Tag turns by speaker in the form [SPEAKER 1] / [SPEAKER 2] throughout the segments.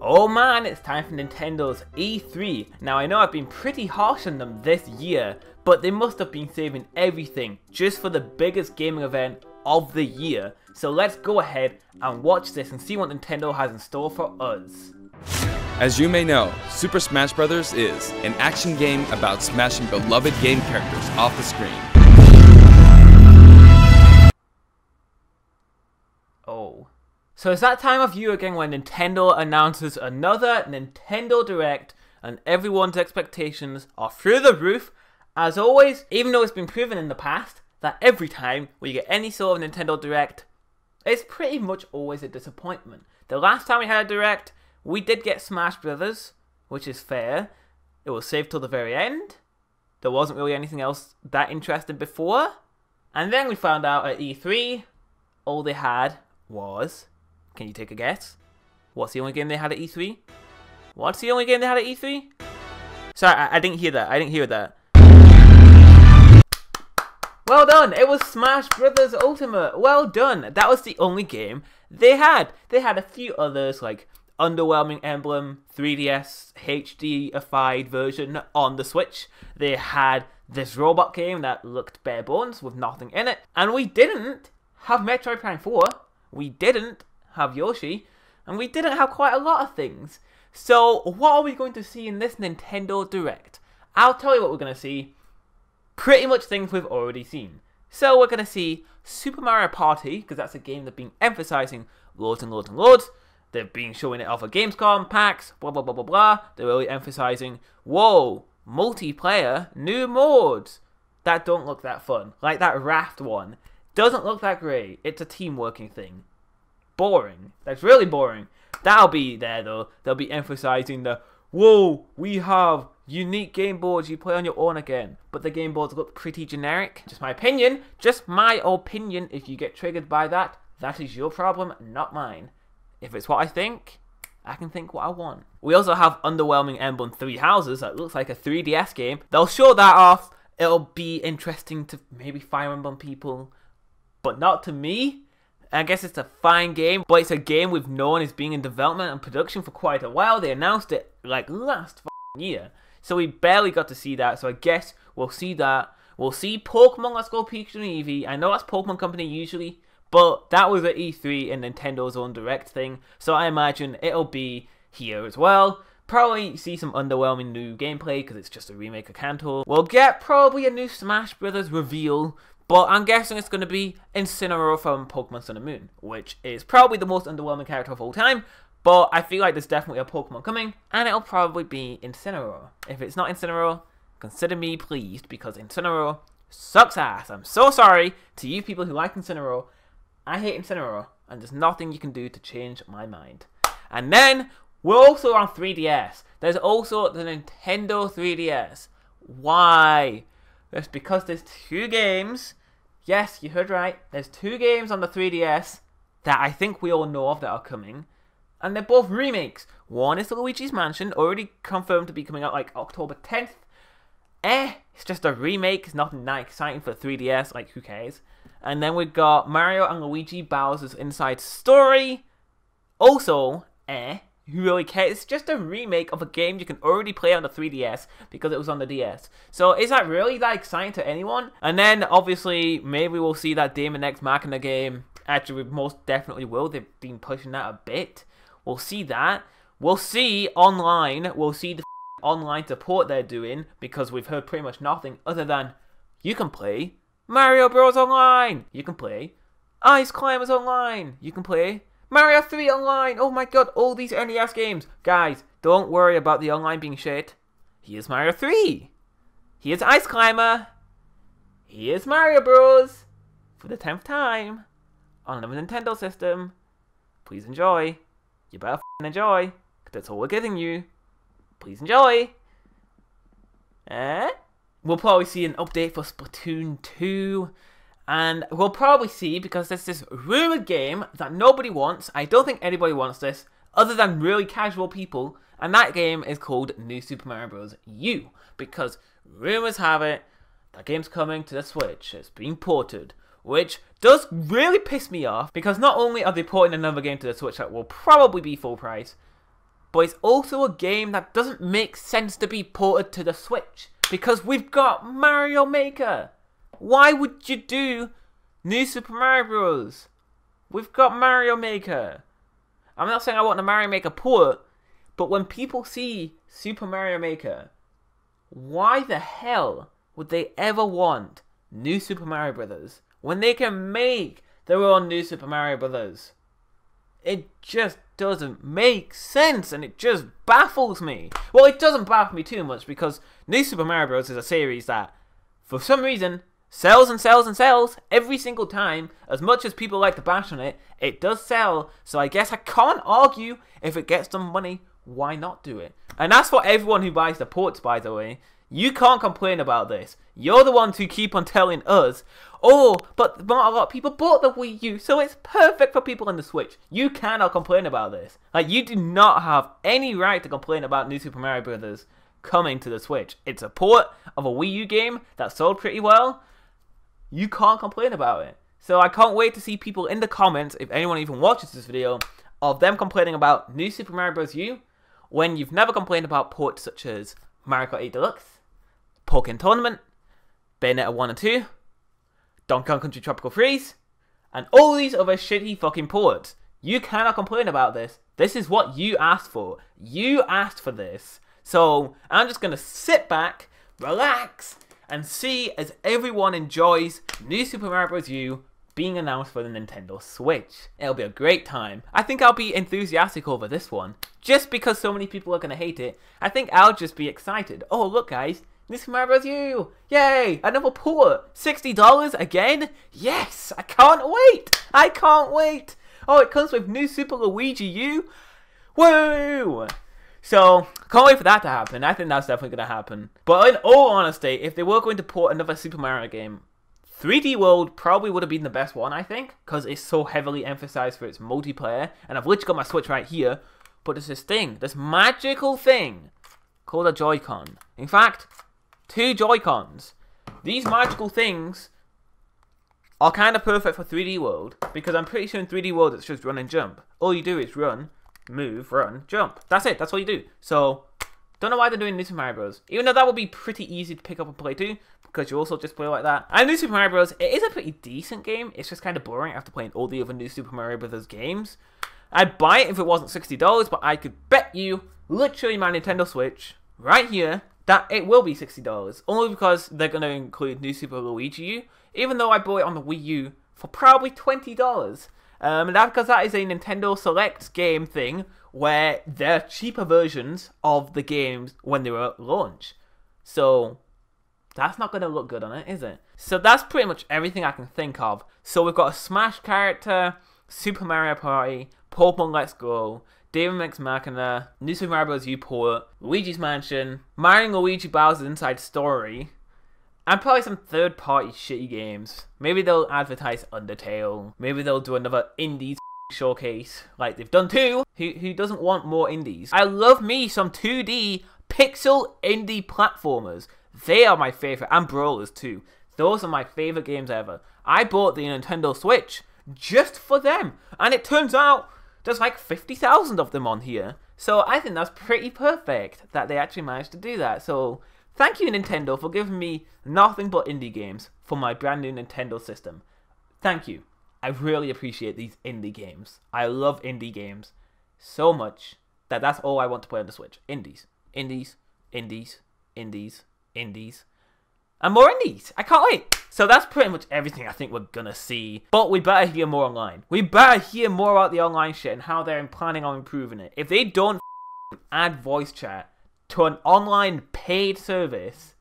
[SPEAKER 1] Oh man, it's time for Nintendo's E3. Now I know I've been pretty harsh on them this year, but they must have been saving everything just for the biggest gaming event of the year. So let's go ahead and watch this and see what Nintendo has in store for us.
[SPEAKER 2] As you may know, Super Smash Bros. Is an action game about smashing beloved game characters off the screen.
[SPEAKER 1] Oh. So it's that time of year again when Nintendo announces another Nintendo Direct and everyone's expectations are through the roof. As always, even though it's been proven in the past that every time we get any sort of Nintendo Direct, it's pretty much always a disappointment. The last time we had a Direct, we did get Smash Brothers, which is fair. It was saved till the very end. There wasn't really anything else that interesting before. And then we found out at E3, all they had was... Can you take a guess? What's the only game they had at E3? What's the only game they had at E3? Sorry, I didn't hear that. I didn't hear that. Well done! It was Smash Brothers Ultimate. Well done. That was the only game they had. They had a few others like Underwhelming Emblem, 3DS HD-ified version on the Switch. They had this robot game that looked bare bones with nothing in it. And we didn't have Metroid Prime 4. We didn't have Yoshi, and we didn't have quite a lot of things. So what are we going to see in this Nintendo Direct? I'll tell you what we're going to see. Pretty much things we've already seen. So we're going to see Super Mario Party, because that's a game they've been emphasizing loads and loads and loads. They've been showing it off at Gamescom, PAX, blah blah blah blah blah. They're really emphasizing, whoa, multiplayer, new modes that don't look that fun. Like that Raft one. Doesn't look that great. It's a team working thing. Boring. That's really boring. That'll be there though. They'll be emphasizing the, whoa, we have unique game boards you play on your own again. But the game boards look pretty generic. Just my opinion. Just my opinion. If you get triggered by that, that is your problem, not mine. If it's what I think, I can think what I want. We also have Underwhelming Emblem Three Houses. That looks like a 3DS game. They'll show that off. It'll be interesting to maybe Fire Emblem people, but not to me. I guess it's a fine game, but it's a game we've known is being in development and production for quite a while. They announced it like last year, so we barely got to see that. So I guess we'll see that. We'll see Pokemon Let's Go Pikachu and Eevee. I know that's Pokemon Company usually, but that was at E3 and Nintendo's own Direct thing. So I imagine it'll be here as well. Probably see some underwhelming new gameplay because it's just a remake of Kanto. We'll get probably a new Smash Brothers reveal. But I'm guessing it's going to be Incineroar from Pokemon Sun and Moon, which is probably the most underwhelming character of all time. But I feel like there's definitely a Pokemon coming, and it'll probably be Incineroar. If it's not Incineroar, consider me pleased, because Incineroar sucks ass. I'm so sorry to you people who like Incineroar. I hate Incineroar, and there's nothing you can do to change my mind. And then, we're also on 3DS. There's also the Nintendo 3DS. Why? It's because there's two games. Yes, you heard right. There's two games on the 3DS that I think we all know of that are coming. And they're both remakes. One is the Luigi's Mansion, already confirmed to be coming out like October 10th. It's just a remake. It's nothing that exciting for 3DS. Like, who cares? And then we've got Mario and Luigi Bowser's Inside Story. Also, who really cares? It's just a remake of a game you can already play on the 3DS because it was on the DS. So is that really that exciting to anyone? And then obviously maybe we'll see that Daemon X Machina game. Actually, we most definitely will. They've been pushing that a bit. We'll see that. We'll see online. We'll see the online support they're doing because we've heard pretty much nothing other than you can play Mario Bros. Online. You can play Ice Climbers Online. You can play Mario 3 Online! Oh my god, all these NES games! Guys, don't worry about the online being shit. Here's Mario 3! Here's Ice Climber! Here's Mario Bros! For the 10th time on the Nintendo system. Please enjoy. You better enjoy, because that's all we're giving you. Please enjoy! We'll probably see an update for Splatoon 2. And we'll probably see, because there's this rumored game that nobody wants. I don't think anybody wants this, other than really casual people. And that game is called New Super Mario Bros. U. Because rumors have it, that game's coming to the Switch. It's being ported. Which does really piss me off, because not only are they porting another game to the Switch that will probably be full price, but it's also a game that doesn't make sense to be ported to the Switch. Because we've got Mario Maker. Why would you do New Super Mario Bros? We've got Mario Maker. I'm not saying I want the Mario Maker port, but when people see Super Mario Maker, why the hell would they ever want New Super Mario Bros. When they can make their own New Super Mario Bros.? It just doesn't make sense, and it just baffles me. Well, it doesn't baffle me too much, because New Super Mario Bros. Is a series that, for some reason, sells and sells and sells every single time. As much as people like to bash on it, it does sell. So I guess I can't argue. If it gets them money, why not do it? And that's for everyone who buys the ports, by the way. You can't complain about this. You're the ones who keep on telling us, oh, but not a lot of people bought the Wii U, so it's perfect for people on the Switch. You cannot complain about this. Like, you do not have any right to complain about New Super Mario Bros. Coming to the Switch. It's a port of a Wii U game that sold pretty well. You can't complain about it. So I can't wait to see people in the comments, if anyone even watches this video, of them complaining about New Super Mario Bros. U, when you've never complained about ports such as Mario Kart 8 Deluxe, Pokken Tournament, Bayonetta 1 and 2, Donkey Kong Country Tropical Freeze, and all these other shitty fucking ports. You cannot complain about this. This is what you asked for. You asked for this. So I'm just going to sit back, relax, and see as everyone enjoys New Super Mario Bros. U being announced for the Nintendo Switch. It'll be a great time. I think I'll be enthusiastic over this one. Just because so many people are going to hate it, I think I'll just be excited. Oh, look guys, New Super Mario Bros. U! Yay! Another port! $60 again? Yes! I can't wait! I can't wait! Oh, it comes with New Super Luigi U! Woo! So, can't wait for that to happen. I think that's definitely going to happen. But in all honesty, if they were going to port another Super Mario game, 3D World probably would have been the best one, I think, because it's so heavily emphasized for its multiplayer. And I've literally got my Switch right here. But there's this thing, this magical thing called a Joy-Con. In fact, 2 Joy-Cons. These magical things are kind of perfect for 3D World, because I'm pretty sure in 3D World it's just run and jump. All you do is run, move, run, jump. That's it. That's all you do. So, don't know why they're doing New Super Mario Bros. Even though that would be pretty easy to pick up and play too, because you also just play like that. And New Super Mario Bros. It is a pretty decent game. It's just kind of boring after playing all the other New Super Mario Bros. Games. I'd buy it if it wasn't $60, but I could bet you, literally my Nintendo Switch, right here, that it will be $60. Only because they're going to include New Super Luigi U, even though I bought it on the Wii U for probably $20. And that's because that is a Nintendo Select game thing, where they're cheaper versions of the games when they were at launch. So, that's not going to look good on it, is it? So that's pretty much everything I can think of. So we've got a Smash character, Super Mario Party, Pokemon Let's Go, David Ex Machina, New Super Mario Bros. U port, Luigi's Mansion, Mario and Luigi Bowser's Inside Story, and probably some third-party shitty games. Maybe they'll advertise Undertale. Maybe they'll do another indies showcase, like they've done too. Who doesn't want more indies? I love me some 2D pixel indie platformers. They are my favorite, and brawlers too. Those are my favorite games ever. I bought the Nintendo Switch just for them, and it turns out there's like 50,000 of them on here. So I think that's pretty perfect that they actually managed to do that. So thank you, Nintendo, for giving me nothing but indie games for my brand new Nintendo system. Thank you. I really appreciate these indie games. I love indie games so much that that's all I want to play on the Switch. Indies. Indies. Indies. Indies. Indies. And more indies. I can't wait. So that's pretty much everything I think we're gonna see. But we better hear more online. We better hear more about the online shit and how they're planning on improving it. If they don't add voice chat to an online paid service,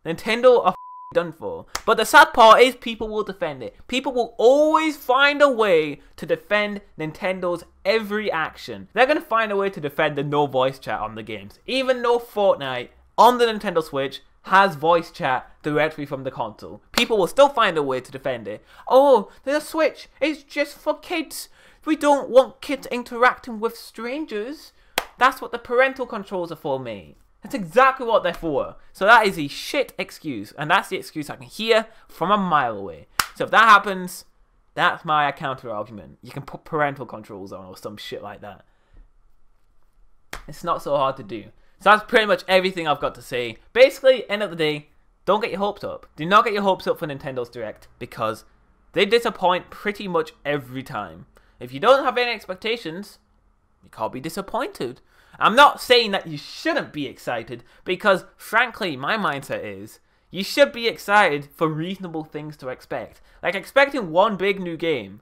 [SPEAKER 1] Nintendo are done for. But the sad part is people will defend it. People will always find a way to defend Nintendo's every action. They're gonna find a way to defend the no voice chat on the games. Even though Fortnite on the Nintendo Switch has voice chat directly from the console, people will still find a way to defend it. Oh, the Switch is just for kids. We don't want kids interacting with strangers. That's what the parental controls are for, mate. That's exactly what they're for. So that is a shit excuse, and that's the excuse I can hear from a mile away. So if that happens, that's my counter argument. You can put parental controls on or some shit like that. It's not so hard to do. So that's pretty much everything I've got to say. Basically, end of the day, don't get your hopes up. Do not get your hopes up for Nintendo's Direct, because they disappoint pretty much every time. If you don't have any expectations, you can't be disappointed. I'm not saying that you shouldn't be excited, because frankly, my mindset is, you should be excited for reasonable things to expect. Like expecting one big new game.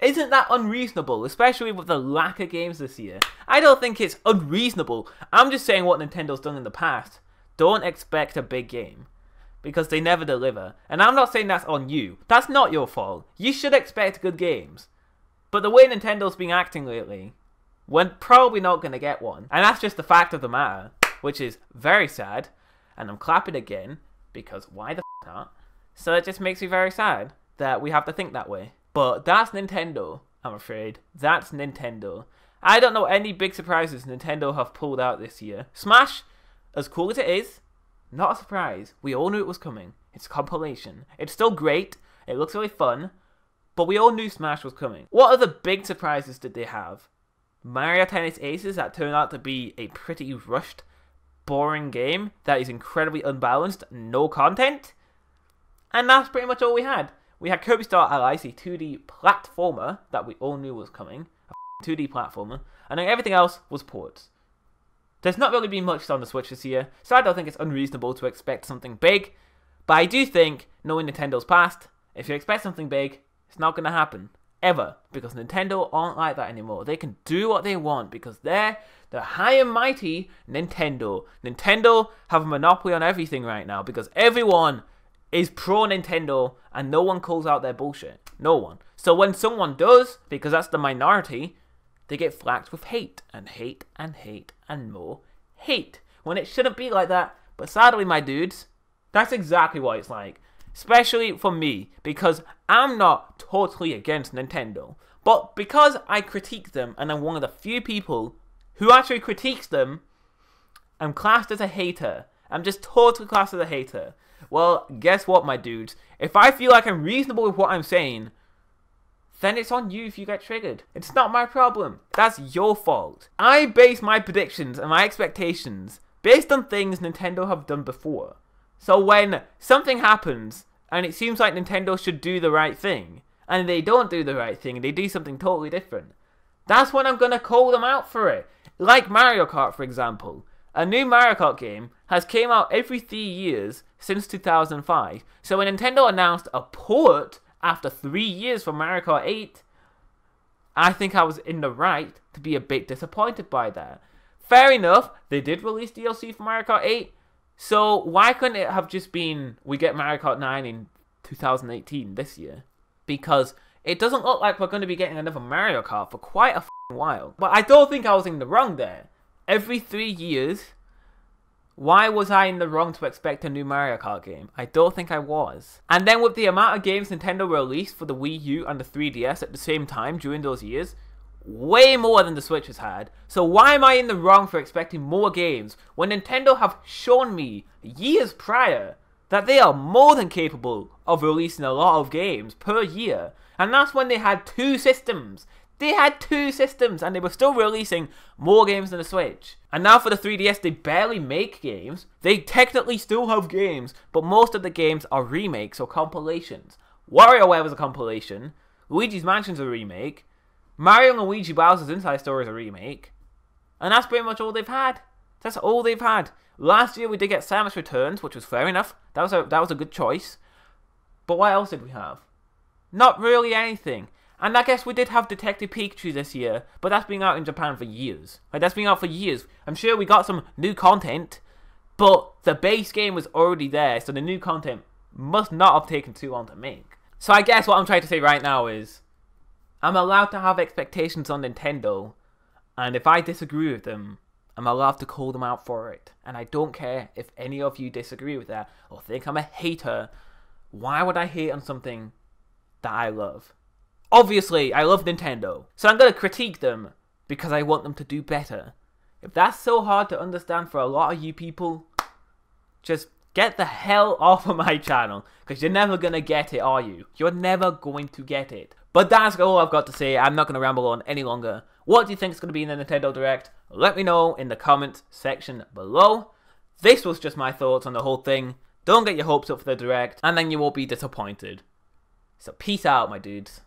[SPEAKER 1] Isn't that unreasonable, especially with the lack of games this year? I don't think it's unreasonable. I'm just saying what Nintendo's done in the past. Don't expect a big game, because they never deliver. And I'm not saying that's on you. That's not your fault. You should expect good games. But the way Nintendo's been acting lately, we're probably not going to get one. And that's just the fact of the matter, which is very sad. And I'm clapping again, because why the f not? So it just makes me very sad that we have to think that way. But that's Nintendo, I'm afraid. That's Nintendo. I don't know any big surprises Nintendo have pulled out this year. Smash, as cool as it is, not a surprise. We all knew it was coming. It's a compilation. It's still great. It looks really fun. But we all knew Smash was coming. What other big surprises did they have? Mario Tennis Aces, that turned out to be a pretty rushed, boring game that is incredibly unbalanced, no content. And that's pretty much all we had. We had Kirby Star Allies, a 2D platformer that we all knew was coming. A 2D platformer. And then everything else was ports. There's not really been much on the Switch this year, so I don't think it's unreasonable to expect something big. But I do think, knowing Nintendo's past, if you expect something big, it's not going to happen. Ever. Because Nintendo aren't like that anymore. They can do what they want because they're the high and mighty Nintendo. Nintendo have a monopoly on everything right now because everyone is pro Nintendo and no one calls out their bullshit. No one. So when someone does, because that's the minority, they get flacked with hate and hate and hate and more hate. When it shouldn't be like that. But sadly, my dudes, that's exactly what it's like. Especially for me, because I'm not totally against Nintendo. But because I critique them, and I'm one of the few people who actually critiques them, I'm classed as a hater. I'm just totally classed as a hater. Well, guess what, my dudes? If I feel like I'm reasonable with what I'm saying, then it's on you if you get triggered. It's not my problem. That's your fault. I base my predictions and my expectations based on things Nintendo have done before. So when something happens, and it seems like Nintendo should do the right thing, and they don't do the right thing, and they do something totally different, that's when I'm going to call them out for it. Like Mario Kart, for example. A new Mario Kart game has came out every 3 years since 2005. So when Nintendo announced a port after 3 years from Mario Kart 8, I think I was in the right to be a bit disappointed by that. Fair enough, they did release DLC for Mario Kart 8, so why couldn't it have just been, we get Mario Kart 9 in 2018, this year? Because it doesn't look like we're going to be getting another Mario Kart for quite a while. But I don't think I was in the wrong there. Every 3 years, why was I in the wrong to expect a new Mario Kart game? I don't think I was. And then with the amount of games Nintendo released for the Wii U and the 3DS at the same time during those years, way more than the Switch has had. So why am I in the wrong for expecting more games when Nintendo have shown me years prior that they are more than capable of releasing a lot of games per year? And that's when they had 2 systems. They had 2 systems and they were still releasing more games than the Switch. And now for the 3DS, they barely make games. They technically still have games, but most of the games are remakes or compilations. WarioWare was a compilation. Luigi's Mansion's a remake. Mario and Luigi Bowser's Inside Story is a remake. And that's pretty much all they've had. That's all they've had. Last year we did get Samus Returns, which was fair enough. That was a good choice. But what else did we have? Not really anything. And I guess we did have Detective Pikachu this year, but that's been out in Japan for years. Like, that's been out for years. I'm sure we got some new content, but the base game was already there, so the new content must not have taken too long to make. So I guess what I'm trying to say right now is, I'm allowed to have expectations on Nintendo, and if I disagree with them, I'm allowed to call them out for it. And I don't care if any of you disagree with that, or think I'm a hater. Why would I hate on something that I love? Obviously, I love Nintendo, so I'm going to critique them because I want them to do better. If that's so hard to understand for a lot of you people, just get the hell off of my channel, because you're never going to get it, are you? You're never going to get it. But that's all I've got to say. I'm not going to ramble on any longer. What do you think is going to be in the Nintendo Direct? Let me know in the comment section below. This was just my thoughts on the whole thing. Don't get your hopes up for the Direct, and then you won't be disappointed. So peace out, my dudes.